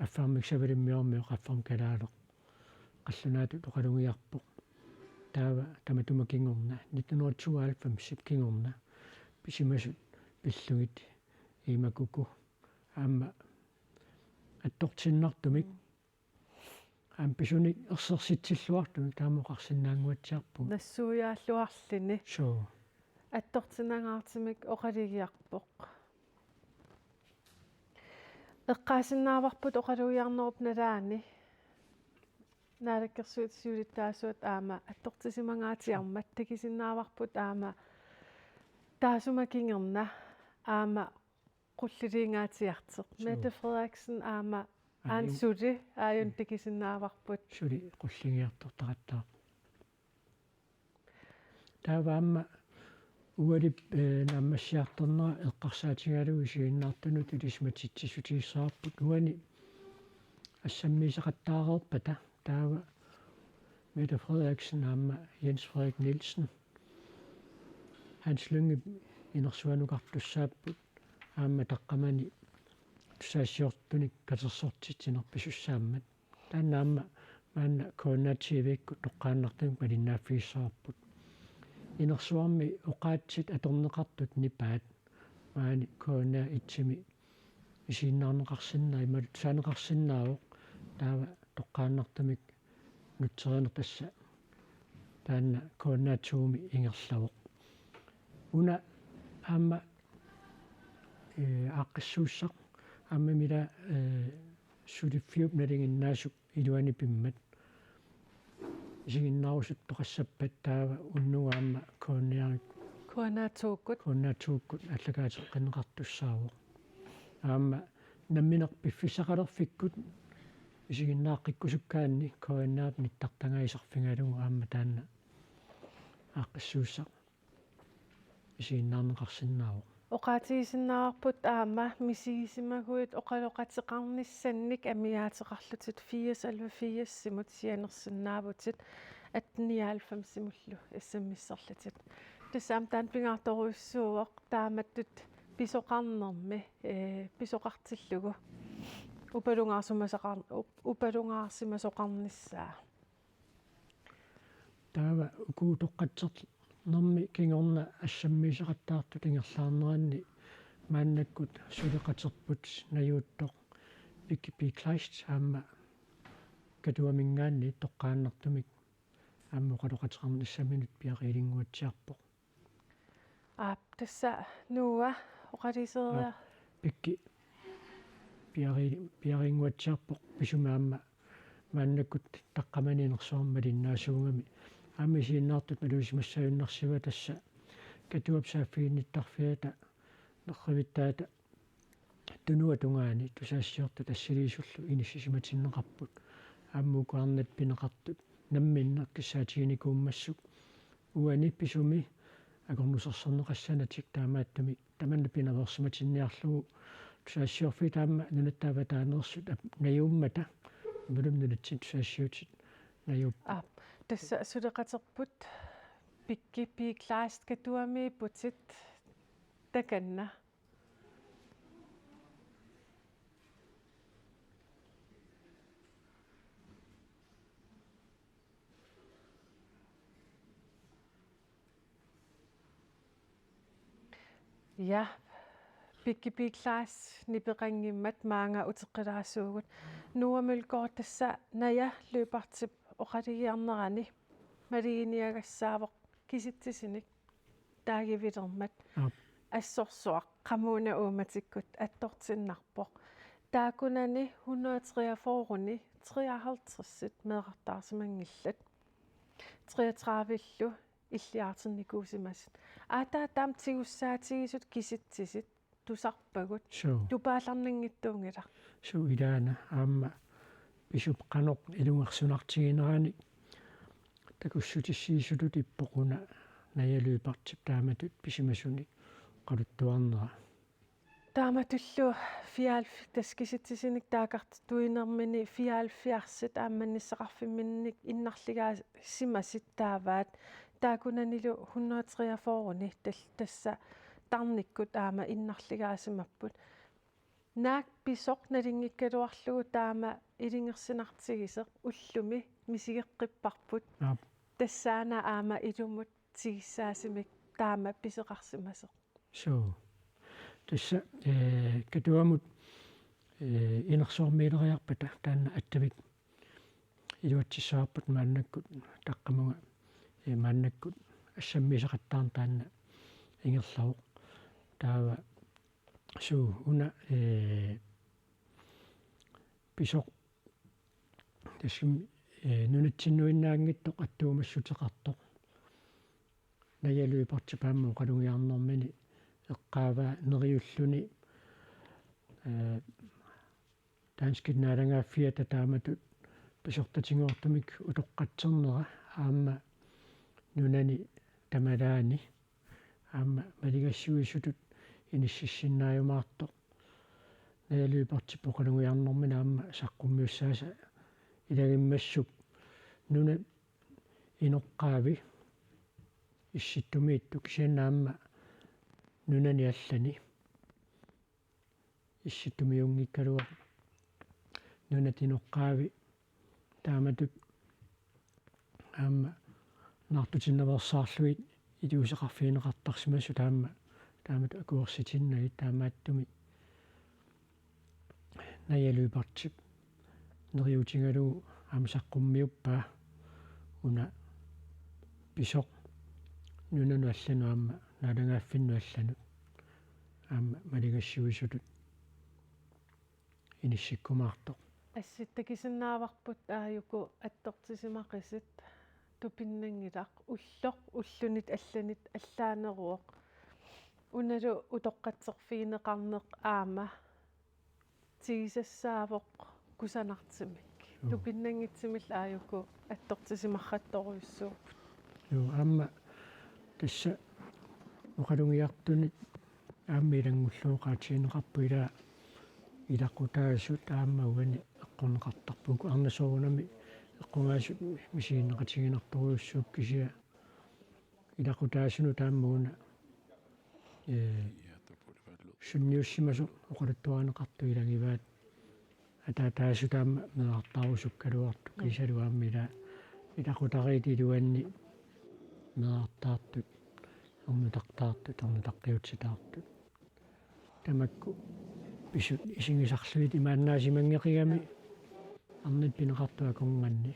аффармиксавалиммиормио qaffam kalaalo qallunaatu toqalungiarpo taava tamatuma kingorna 1992 kingorna pisimasut pillugit iimakuku aamma attortinnartumik pisuni ersersitilluartu taamoqarsinnaanguatsiarpu nassuuyaаллуарлини sure attortinangaartimik oqaligiarpoq eqqaasinnaavарпут oqalugiarnerup nalaani naalakkersuut siulittaasuat aama attortisimangaatiarmat takisinnaavарпут aama taasuma kingerna aama qulliliingaatiarteq Mette Frederiksen aama aansuli aajun takisinnaavарпут suli qulligiartortaqattaa taavaamma ualip naammassiartornera eqqarsaatigalugu isiinnaartunut ilismatitsisutiissaarput uani assammiisaqattaareerpata taava Mette Frederiksen aamma Jens Frederik Nielsen Hans Lynge inersuanuqartussaapпут aamma taqqamani tusaassiortunik katersortitsinerpissussaammat taannaamma maanna koonnaatiiviikku toqqaannartumik malinnaaffiissaarput inersuarmi oqaatsit atorneqartut nipaat maani koonna itsimi isiinnaarneqarsinnaa imalut saaneqarsinnaaoq taava toqqaannartumik nutserinertassa taanna koonnaatuumi ingerlawoq una aamma aaqqissuussaq aamma mila suliffiup nalinginnaasuk iluani pimmat isiginnaarusut toqassappat taava unnugaamma koonnaatuukkut allakaateqqaneqartussaawoq aamma namminerpiffissaqalerfikkut isiginnaaqqikusukkaanni koonnaat mittartangaisarfingalugu aamma taanna aaqqissuussaq isiginnaarneqarsinnaawoq oqaatigisinnaarput aama misigisimmaguit oqaloqateqarnissannik amiaateqarlutit 80 simut sianersinnaavutit 98 simullu issammisserlutit tassaam taan pingaartoruissuuq taamattut pisoqarnermi pisoqartillugu upalungaarsimasoqarnissaa taava ukuutoqqatserl nermi kingorna assammiisaqattaartut ingerlaarneranni maannakkut suleqaterput najuuttoq pikkipi Kleist aamma katuamingaanni toqqaannartumik aamma oqaloqateqarnissaminut piaqiilinguatsiarpoq tassa nuua oqaliseria pikki piaqiinguatsiarpoq pisumaamma maannakkut taqqamaniinersuarmalinnaasuungami aamisiinnaartut maluusimassajunnersiva tassa katuapsaaffiinnittarfiata nerrivittaata tunuatungaani tusaassiortu tassiliisullu inissisimatinnеқарпут ааммукуарнат пинеқартут намминнеркиссаатигинikuummassuk уани писуми акорнусерсернеқассанатик таамааттуми таманна пинаверсиматинниарлугу тусаассиорфи таама нунаттаава таанерсут наюуммата мулум нунатсин тусаассиутит наюуп тасса сулеқатерпут pikkipi Kleist katuami putit takanna ja pikkipi Kleist nipeqangimmat maanga uteqqilaraasuugut nuamulkoor tassa naja løpartip oqaligiarnerani малигиниагассаавоқ киситсисиник таагивилермат ассорсуақ qamuna uumatikkut attортиннарпоқ таакунани 143 53 меэқартаарсимангиллат 33 иллиартерникуусимасит аатаа таам тигуссаатигисут киситсисит тусарпагут тупаалларнангиттуунгила су илаана аама писуп qanoq илунгерсунартигинерани такуссутиссиисулут иппоқуна наялуипартип тааматут писимасуни қалуттуарнера тааматуллу 94 таскиситсисиник таакартуинермини 94-арсит аамманниссақарфимминник иннарлигаа симасит тааваат таакунанилу 143-ни тасса тарниккут аама иннарлигаасимаппут naak pisoq nalingikkaluarlugu taama ilingersinartigiseq ullumi misigeqqipparput aap tassaana aama ilumut tigissaasimik taama piseqarsimaseq so tassa katuamut inersormiileriarpata taanna attavik iluatsissaarput maannakkut taqqamuga maannakkut ассаммисеқаттаарн таанна ингерлавоқ таава суу уна писоқ тассим нунатсиннуиннаангиттоқ аттуумассутеқартоқ наялуипарти паамму қалугиарнэрмини эққааваа нериуллуни таанскит наалагааффиата тааматут писортатингуартумик утоққатсернера аама нунани тамалаани аама малигассуисутут иниссиссиннааюмаарто наялуипартиппо қалугиарнэрмина аама саққуммиуссааса илагиммассук нуна инеққаави исситтумииттук сианнаама нунани аллани исситтумиунгиккалуа нунатинеққаави тааматут аама наартутинневерсаарлуит илиусеқарфиинеқартарсимассу таамат акуерситиннаги таамааттуми наялуипартип нериутингалугу аама саққуммиуппаа уна писоқ нунану аллану аама налангааффинну алланут аама малигассуисутут иниссиккумаартоқ асситтакисиннааварпут ааюку аттортисимақисит тупиннангилақ уллоқ уллунит алланит аллаанеруоқ уналу утоққатсерфиинеқарнеқ аама тигисассаавоқ кусанартимик тупиннангитсимил ааюку аттортисимарратторуйссууппут ю аама тасса оқалугиартунит аама илангуллуоқаатиинеқарпу илаққутаасут аама угани эққунеқартарпуку арнасоорунами эққунгаасут мисииннеқатигинарторуйуссууп кисиа илаққутаасуну тааммууна сунниуссимасу оқалуттуаанеқарту илагиваат атаатаасу таама меартаарусуккалуарту кисалуаамми илаққутариит илуанни меартаартут орнутартаартут орнутаққиутситаартут тамакку писут исингисарлуит имааннаасимангеқигами арнит пинеқартуа кунганни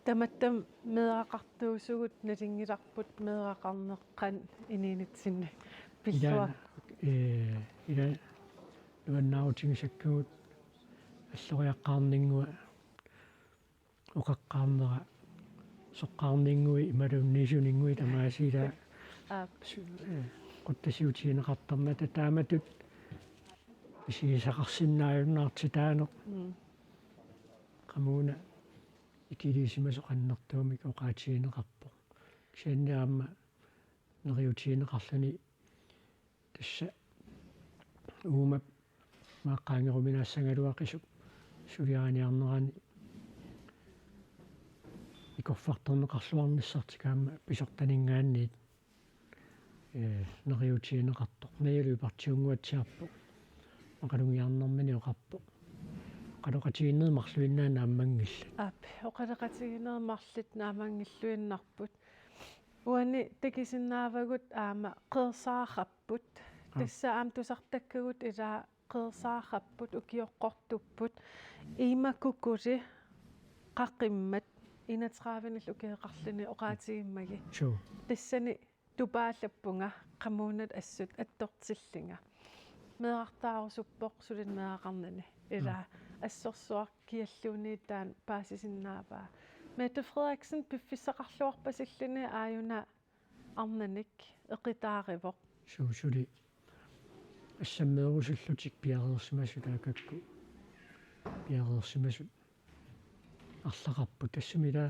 таматтам меэқартуусугут налингиларпут меэқарнеққан ининитсинни пиллуа ила нуаннаутингисаккугут аллориаққарнингуа оқаққарнера соққарнингуи ималууннисунингуи тамаасила qottasiutiineqartarmata taamatut исигисақарсиннааюннаартитаанеқ qamuuna ikiliisimasoqannertuumik oqaatiineqarpo кисианниаама нериутиинеқарлани тасса уумап мааққаангеруминаассангалуақисук сулиааниарнерани икорфарторнеқарлуарниссартикаама писортанингаанниит нериутиинеқарто наялуипартиунгуатсиарпо мақалугиарнэрмини оқарпо қалоқатигиннеэмарлуиннаана аммангилла аппи оқалеқатигинеэмарлит наамангиллуиннарпут уани такисиннаавагут аама қеерсаараппут тасса аам тусартаккагут илаа қеерсаараппут укиоққортуппут имаккуккули қаққиммат инатраавинил укеэқарлуни оqaатигиммаги суу тассани тупааллаппунга qammuunat assut attортиллинга меартаарусуппоқ сулин меақарнани ила ассорсуар киаллууннииттаан паасисиннааваа Mette Frederiksen пиффиссақарлуарпасиллуни ааюна арнаник эқитааривоқ суусули ассаммеерусуллутик пиареерсимасулаакакку пиареерсимасут арлақарпу тассумила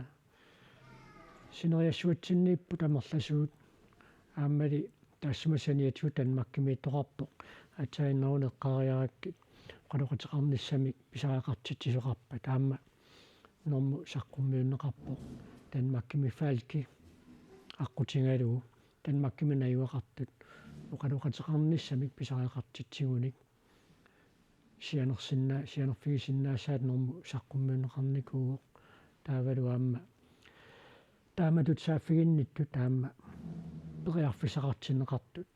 синериассуатсиннииппу тамерласуут ааммали таассумасаниатсуу танмаккимиитторарпоқ атсаиннеруне эққариараккит қалоқатеқарниссамик писаақартитсисоқарпа таама норму саққуммиуннеқарпоқ танмаккимифаалки аққутингалугу танмаккиминаюақартут оқалоқатеқарниссамик писаақартитсигуник sianerfigisinnaassaat normu saqqummiuneqarnikuu taavaluamma taamatut saaffiginnittu taamma periarfisaqartineqartut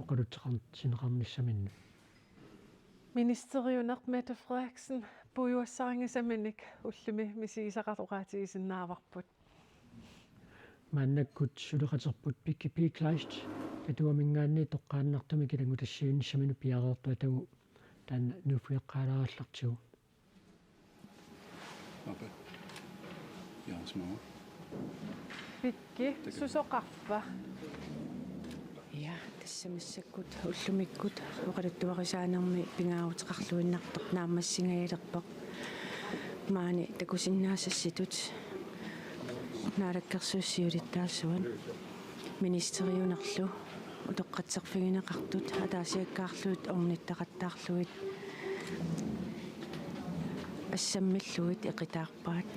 oqalutseqartineqarnissaminnu Ministeriuneq Mette Frederiksen pujuassaaringisaminik ullumi misigisaqaruqaatigisinnaarparput мааннаккут сулеқатерпут пиккипиклаист катуамингаанни тоққааннартами килангу тассиунниссамину пиареерпа тагу таанна нуфиэққалараллартигу апа яасмаа pikki susoqarpa ja тассамиссаккут уллумиккут оқалуттуарисаанерми пингаагутеқарлуиннартоқ наамассингаялерпоқ маани такусиннаасасситут наалаккерсууссиулиттаассуан министериунерлу утоққатсерфигинеқартут атаасиаккаарлуит орниттақаттаарлуит ассаммиллуит эқитаарпаат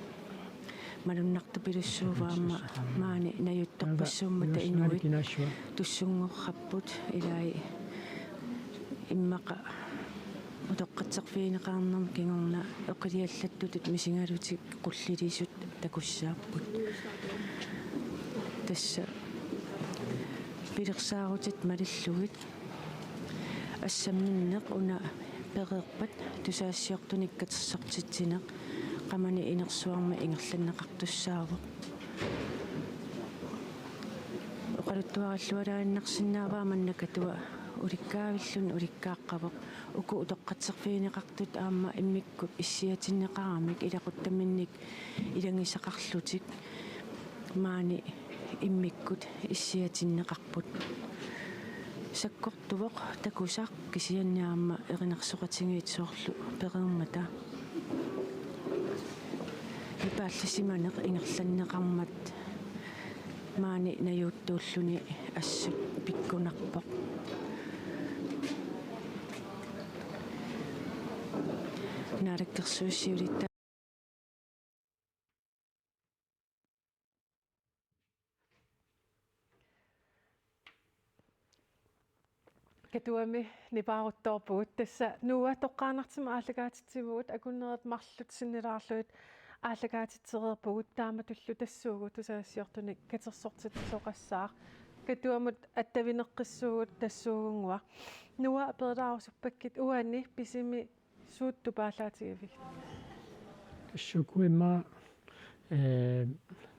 малуннартупилуссууvaamma маани наюттарпассууммата инуит туссунгорраппут илаи иммаqa утоққатсерфигинеқарнерм кингорна эққилиаллаттутут мисингалутик қуллилисут такуссааппут тасса пилерсаарутит малиллугит ассамминнеқ уна перерпат тусаассиортуниккатерсартитсинеқ qamani inersuarma ingerlanneqartussaavo oqaluttuarallualaannarsinnaavaamannakatua ulikkaavillun ulikkaaqqavoq uku utoqqatserfiineqartut aamma immikkut issiatinneqaramik ilaquttamminnik ilangisaqarlutik maani immikkut issiatinneqarput sakkortuvoq takusaq kisianniaamma erinarsoqatingiitsoorlu pereermata ипааллисиманеқ ингерланнеқармат маани наюуттууллуни ассут пиккунарпоқ наалаккерсууссиулитта катуами нипаарутторпуут тасса нуа тоққаанартима ааллагаатитсивуут акуннерат марлут синнилаарлуит ааллагаатитсереерпугут тааматуллу тассуугу тусаассиортуник катерсортит соқассаар катуамут аттавинеққиссуугут тассуугунгуа нуа пердаарусуппаккит уанни писими суутту паалаатигивик тассукуимма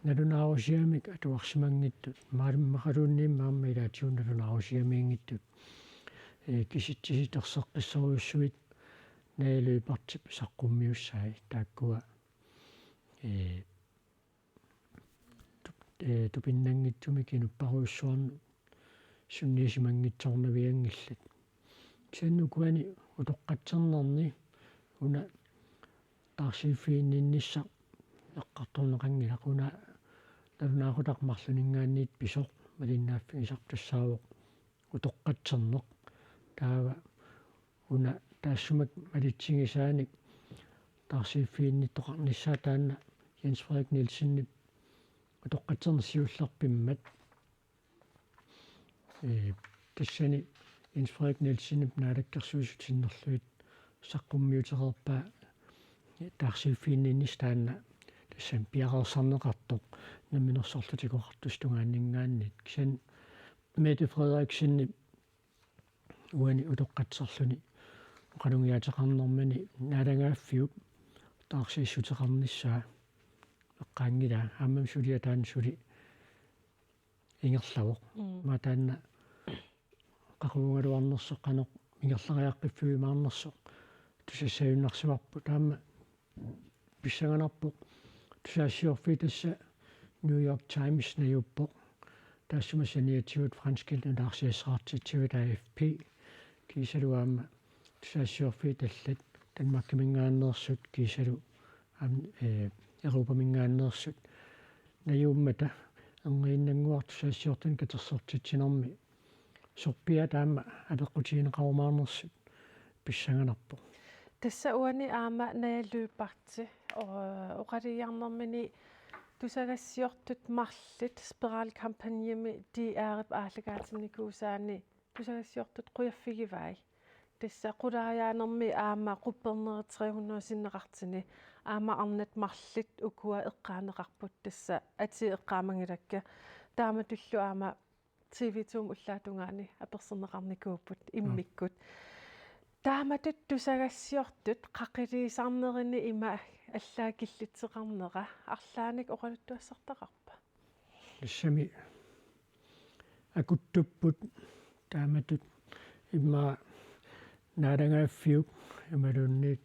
налунаарусиамик атуарсимангиттут маалиммақалууннииммаама илаатиун налунаарусиамиингиттут киситсиситерсеққиссориуссуит наилуипартип саққуммиуссаи тааккуа тупиннангитсуми кинуппаруйссуарну сунниисимангитсорнавиангиллат сианнукуани утоққатсернерни уна таарсииффиинниннисса эққарторнеқангила уна налунаақутақмарлунингаанниит писоқ малиннааффигисартуссаавоқ утоққатсернеқ таава уна таассумак малитсигисааник таарсииффиинниттоқарниссаа таанна Jens Frederik Nielsen утоққатсернерсиуллерпиммат тассани Jens Frederik Nielsen наалаккерсуусутиннерлуит саққуммиутерерпаа таарсииффиинниннис таанна тассан пиареерсарнеқартоқ наминерсорлутикоқартус тунгааннингааннит кисан Mette Frederiksen уани утоққатсерлуни оқалунгиатеқарнэрмани наалангааффиуп таарсииссутеқарниссаа эққаангила аамам сулиа таан сули ингерлавоқ матаанна қақуунгалуарнерсоқ мигерлариаққиффуимаарнерсоқ тусассаюннарсуарпу таама писсаганарпоқ тусаассиорфи тасса New York Times наюппоқ таассумассаниатсигут франскилна таарсиассаартитсигут AFP кисалуаама тусаассиорфи таллат танмаккимингааннерсут кисалу Европамингааннерсут наюуммата ангииннангуар тусаассиортан катерсортитсинерми сорпиа таама апеққутигинеқарумаарнерсут писсаганарпо тасса уани аама наялуипарти оқалиярнэрмини тусагассиортут марлит спиралкампаниями диаарп аалагаатинникуусаани тусагассиортут қуяффигивай тасса qulaajaanermi аама qupperneritриуннуа синнеқартини аама арнат марлит укуа эққаанеқарпут тасса ати эққаамангилакка таама туллу аама TV2 уллаатунгаани аперсернеқарникууппут иммиккут тааматут тусагассиортут қақилисаарнерини има аллаакиллитсеқарнера арлааник оқалуттуассартақарпа лиссами акуттуппут тааматут имма наадангаффиук ималуунниит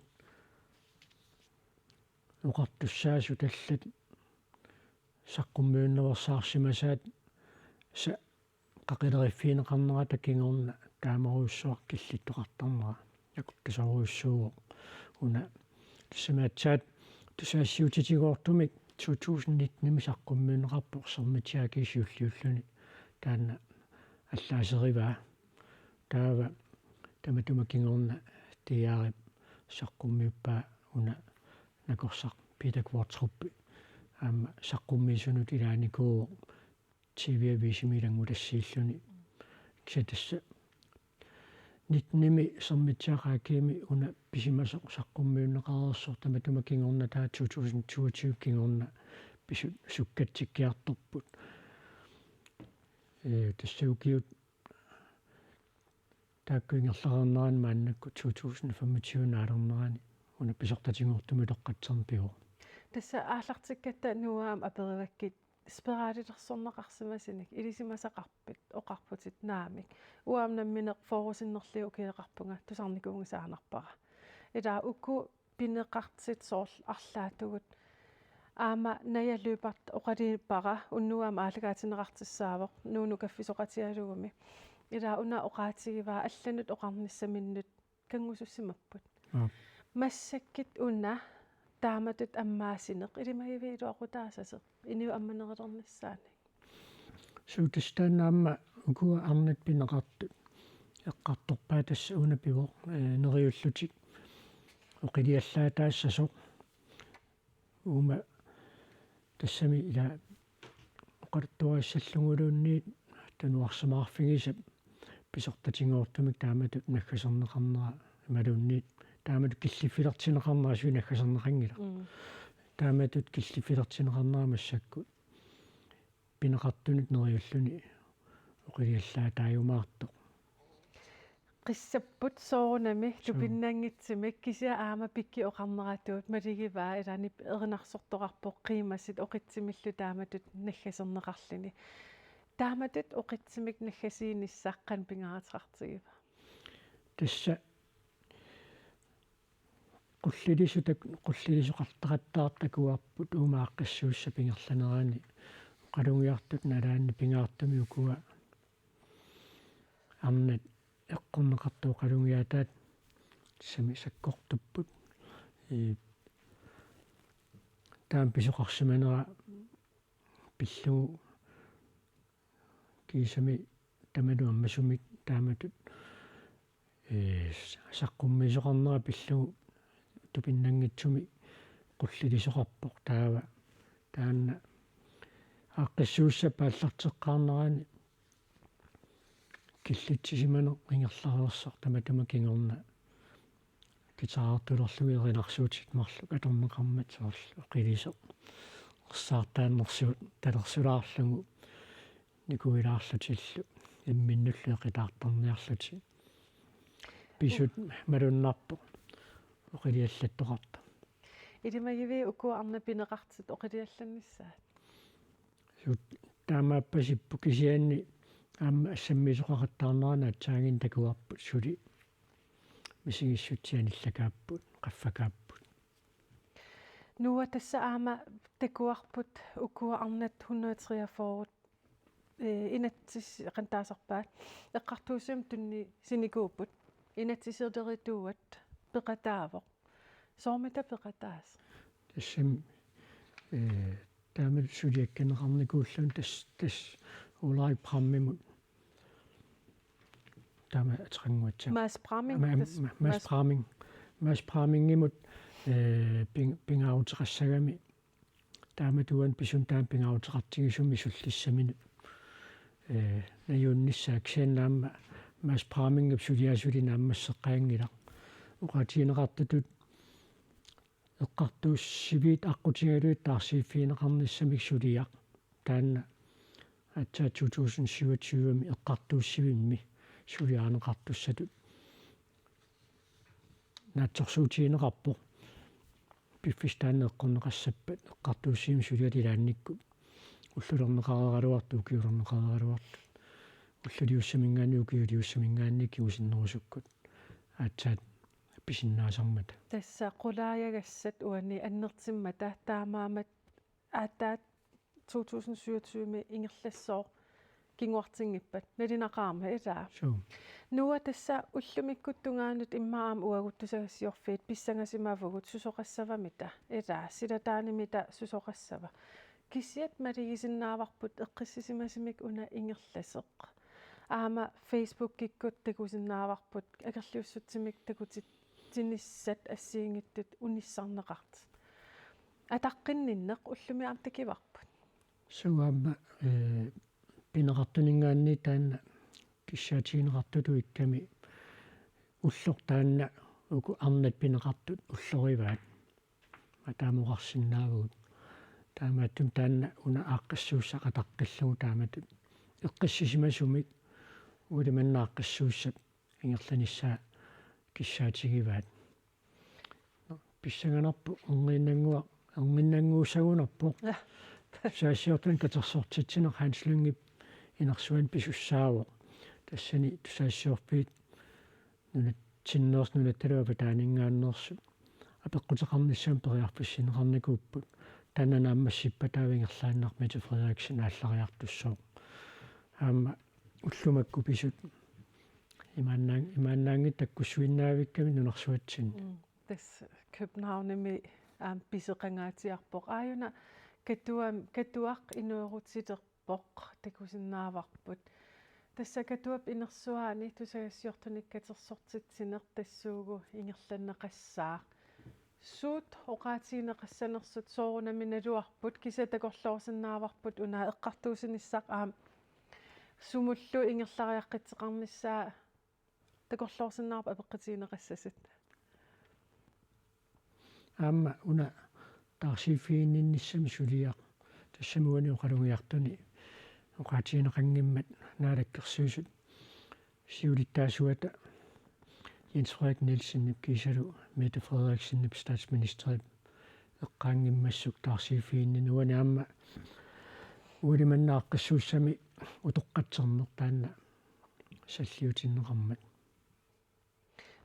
оқартуссаасу таллат саққуммиуннерсаарсимасаат са қақилериффиинеқарнера такингорна таамаруйуссуар киллиттоқартарнера якуттасаруйуссууо уна кисимаатсаат тусаассиутитигоортумик 2019 саққуммиунеқарпоқ сэрмитиакисиуллиуллуни таанна аллаасериваа таава таматумакингорна тиаарип саққуммиуппаа уна накорсақ питаквартруппи аама саққуммисунут илааникуу TV-висимилангулассииллуни кисатасса нитними сэрмитсаақаакиими уна писимасоқ саққуммиуннеқарерсор таматумакингорна таа 2022 кингорна пису суккатсиккиарторпут тассаукиут тааккуингерларернерани мааннакку 2025 наалернерани уна писортатингортуми тоққатсернпиу тасса ааллартиккатта нуаам апериваккит спираалилерсорнеқарсимасиник илисимасақарпит оқарпутит наамик уаамнамминеқ форусиннерлиу киеқарпунга тусарникуунгисаанарпара илаа уку пинеқартит соорл арлаатугут аама наялуупарт оқалииппара уннуаама аалагаатинеқартиссаавоқ нууну каффисоқатиалугуми илаа уна оқаатигиваа алланут оқарниссаминнут кангусуссимаппут массаккит уна тааматут аммаасинеқ илимагивиилуақутаасасеқ иниу амманерилерниссаани суутастанаама укуа арнат пинеқарту эққарторпаа тасса уна пивоқ нериуллутик оқилиаллаатаассасоқ ума тассами ила оқаттуассаллугулуунниит тануарсамаарфигисап писортатингоортумик тааматут наггасернеқарнера ималуунниит тааматут киллиффилертинеқарнера суи наггасернеқангила тааматут киллиффилертинеқарнера массаккут пинеқартунут нериуллуни оқилиаллаатааюмаарто qissapпут соорунами тупиннаангитсимик кися аама пикки оқарнератуут малигиваа илаани еринарсортоқарпоқ қимасит оқитсимиллу тааматут наггасернеқарлини тааматут оқитсимик наггасииниссааққан пингаратеқартигива тасса qullilisuqartaqattaartakuarput uumaаққассууssa пингерланераани қалунгиартут налаанни пингаартами укуа арнат эққорнеқартуу қалунгиатаат сами саккортуппут таам писоқарсиманера пиллугу кисами тамалуаммасумик тааматут саққуммисоқарнера пиллугу тупиннангитсуми qullilisuqarpoq таава таанна ааққиссуусса пааллартеққарнерани киллитсисимано рингерлареерсор таматумакингорна китаартулерлуги еринарсуутит марлу аторнеқармат соорлу оқилисо орсаартааннэрсуут талерсулаарлугу никуилаарлутиллу имминнуллу эқитаартарниарлути писут малуннарпо оқилиаллаттоқарта илимагиви укуа арна пинеқартит оқилиалланнissaат сут таамааппасиппу кисианни аама ассаммисоқараттаарнерана атсаагин такуарпут сули мисигиссутсианиллакааппут қаффакааппут нуа тасса аама такуарпут укуа арнат 143 инатсис қантаасарпаат эққартуусум тунни синикууппут инатсисердеритуат пеқатаавоқ соормита пеқатаас тассам таамал сулиакканеқарникууллун тас улай праммимут таама атеқангуатса мас прамингимут пингаутеқассагами тааматуан писун таам пингаутеқартигисумми суллиссамину наюнниссаак сианнаама мас праамингап сулиасулинааммассеққаангила уқатиинеқартутут эққартууссивиит аққутингалуит таарсииффиинеқарниссамик сулиақ таанна атсаа 2027-ми эққартууссивимми сулиаанеқартуссатут наатсорсуутиинеқарпо пиффистаанне эққорнеқассаппат эққартууссиим сулиалилаанникку уллулернеқарералуарту укиулернеқарералуарту уллулиуссамингаани укиулиуссамингаанник киусиннерусуккут аатсаат писиннаасармата тасса qulaajaгассат уани аннертиммата таамаамат аатаат 2027-ми ингерлассоо кингуартингиппат налинақарма илаа нуа тасса уллумиккуттунгаанут иммаам уагуттусагассиорфиит писсангасимавгут сусоқассавамита илаа силатаанимита сусоқассава кисиат малигисиннааварпут эққиссисимасимик уна ингерласеқ аама Facebook киккут такусиннааварпут акерлиуссутсимик такутит тиниссат ассиингиттут униссарнеқарт атаққинниннеқ уллуми аам такиварпут суамма пинеқартунингаанни таанна киссаатигинеқартуту икками уллор таанна уку арнат пинеқартут уллориваат матаамоқарсинаавут таамааттум таанна уна ааққиссууссақатаққиллугу тааматут эққиссисимасумик улиманнааққиссууссат ингерланиссаа киссаатигиваат писсанганарпу орниннангуусагунарпу саасиортан катерсортитсинер ханслунгип инерсуан писуссаавоо тассани тусаассиорпиит нунат тиннерс нунатталуа патаанингааннерсу апеққутеқарниссаам периарписсинеқарникууппут тананааммассиппатаавингерлааннар Mette Frederiksen ааллариартуссоо аама уллумакку писут имааннаангит таккуссуиннаавикками нунерсуатсин тас Københavnemi аам писеқангаатиарпоқ ааюна катуақ инуерутситерпоқ такусиннааварпут тасса катуап инерсуаани тусагассиортуник катерсортитсинер тассуугу ингерланнеқассаа суут оqaatiинеқассанерсут соорунаминалуарпут кисатакорлоорсинааварпут унаа эққартуусиниссақ аам сумуллу ингерлариаққитсеқарниссаа такорлоорсинаарпа апеққитиинеқассасат аама уна таарсииффииннинниссами сулиақ тассамуани оқалугиартуни оqaatiинеқангиммат наалаккерсуусут сиулиттаасуата Jens Frederik Nielsen кисалу Mette Frederiksen statsminister эққаангиммассук таарсииффиинни нуани аама улиманнааққиссууссами утоққатсернер таанна саллиутиннеқармат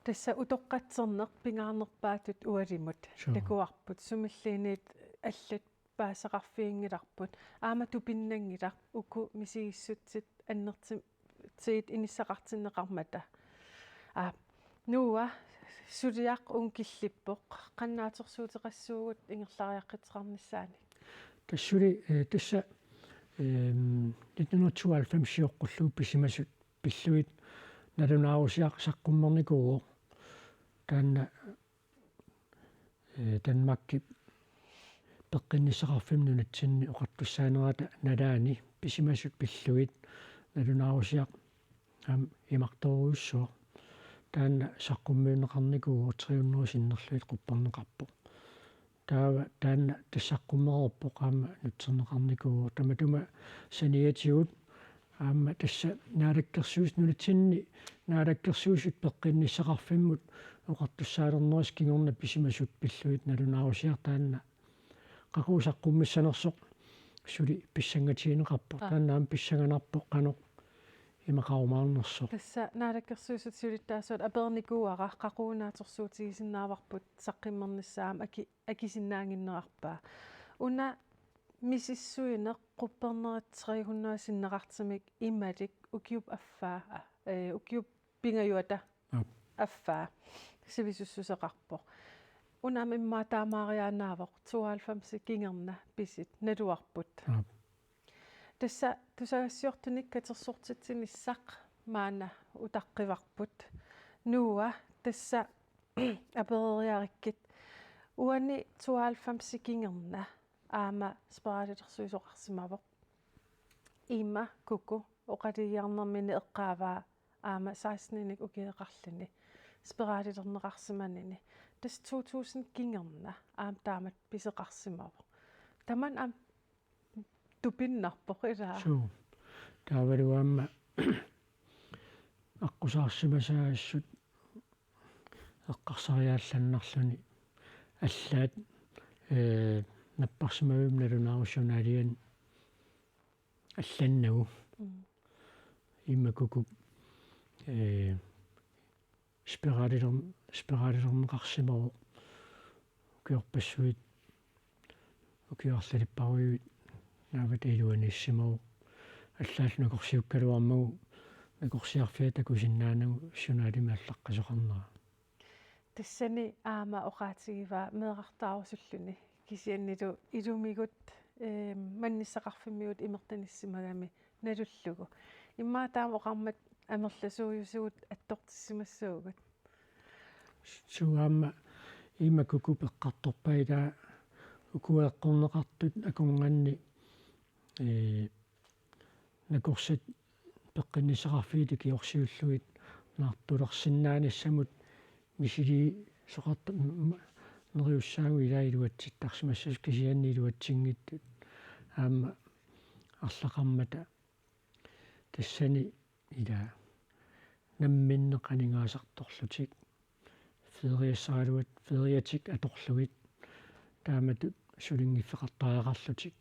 тасса утоққатсернеқ пингаарнерпаатут уалимут такуарпут сумиллиинит аллат паасақарфиингиларпут аама тупиннангилар уку мисигиссутсит аннертим тиит иниссақартиннеқармата нуа сулиақ ункиллиппоқ қаннаатерсуутеқассуугут ингерлариаққитеқарниссаани тассули тасса 1992 сиоққуллуу писимасут пиллуит налунаарусиақ саққуммерникуу таанна Danmarkki пеққиннисеқарфим нунатсинни оқартуссаанерата налаани писимасут пиллуит налунаарусиақ ам имарторуйуссоо таанна саққуммиунеқарникуу 300 синнерлуит қуппернеқарпо таава таанна тассаққуммерерпо qaama нутсернеқарникуу таматума саниатигут аама тасса наалаккерсуус нунатсинни наалаккерсуусут пеққиннисеқарфиммут оқартуссаалернерис кигорна писимасут пиллуит налунаарусиар таанна қақуусаққуммиссанерсоқ сули писсангатиинеқарпо тааннаам писсанганарпо қано имақарумаарнерсо тасса наалаккерсуусут сулиттаасуат аперникууара қақуунаатерсуутигисиннааварпут саққиммерниссаам акисиннаангиннерарпаа уна мисиссуинеқ қуппернерат 300 синнеқартимик ималик укиуп аффаа укиуп пингаюата аффаа сивисуссусеқарпо унам имма таамаариаанаавоқ 92 кингерна писит налуарпут тасса тусагассиортуник катерсортитсиниссақ маана утаққиварпут нуа тасса аперериариккит уани 92 кингерна аама спаалерсуисоқарсимавоқ имма куку оқалиярнермини эққааваа аама 16-ник укиеқарлүни спираалилернеқарсиманини тас 2000 кингерна аам таамат писеқарсимава таман аам тупиннарпоқ илаа суу таавалуаама аққусаарсимасаассут эққарсариаалланнарлүни аллаат наппарсимавим налунаарусунаалиан алланнагу иммакуку спиралилернеқарсимаву киорпассуит укиорлалиппаруйуит наават илуаниссимаву аллаалнакорсиуккалуармагу накорсиарфиа такусиннаанагу сунаалима аллаққасоқарнера тассани аама оқаатигива меэқартаарусуллуни кисианнилу илумигут манниссақарфиммиут имертаниссимагами налуллугу иммаа таама оқармат амерласууюсуут аттортиссимассуугут суаама имакуку пеққарторпаилаа укуеққорнеқартут акунганни накорсат пеққиннисақарфиит киорсиуллуит наартулерсиннааниссамут мисили соқарт нериуссаагу илаилуатситтарсимассас кисианни илуатсингиттут аама арлақармата тассани ила намминнеқанингаасарторлутик фериассаралуат фериатик аторлуит тааматут сулингиффеқартариақарлутик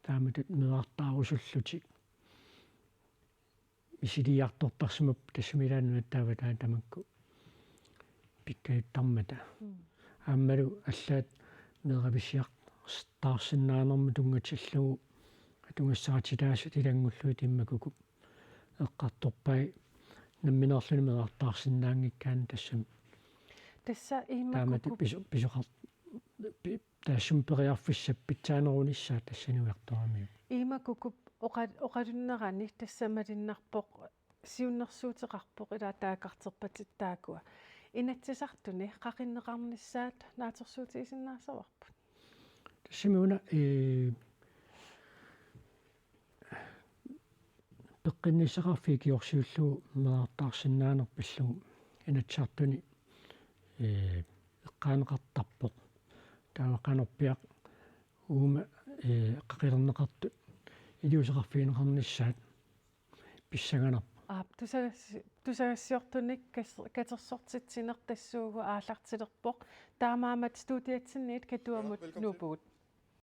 тааматут меартаарусуллутик мисилиарторпарсимап тассамилаануат тааватаа тамакку пиккаюттармата ааммалу аллаат неэрависиақ таарсиннаанерму тунгатсиллугу атунгассаатилаасут илангуллуит иммакуку эққарторпай намминерлуни меартаарсиннаангиккаан тассам тасса имакку таамат писоқар таассум периарфиссап питсаанерунissaа тассануиарторами имаккуп оқалуннерани тассамалиннарпоқ сиуннэрсуутеқарпоқ илаа таакартерпатиттаакуа инатсисартуни қақиннеқарниссаат наатерсуутисиннаасаварпут тассамиуна пеққиннисақарфи киорсиуллугу меартаарсиннаанерпиллугу инатсаартуни эққаанеқартарпоқ таавақанерпиақ уума қақилернеқарту илиусеқарфиинеқарниссаат писсаганер тусагассиортуник катерсортитсинер тассуугу аалартилерпоқ таамаамат студиатсинниит катуамут нуупугут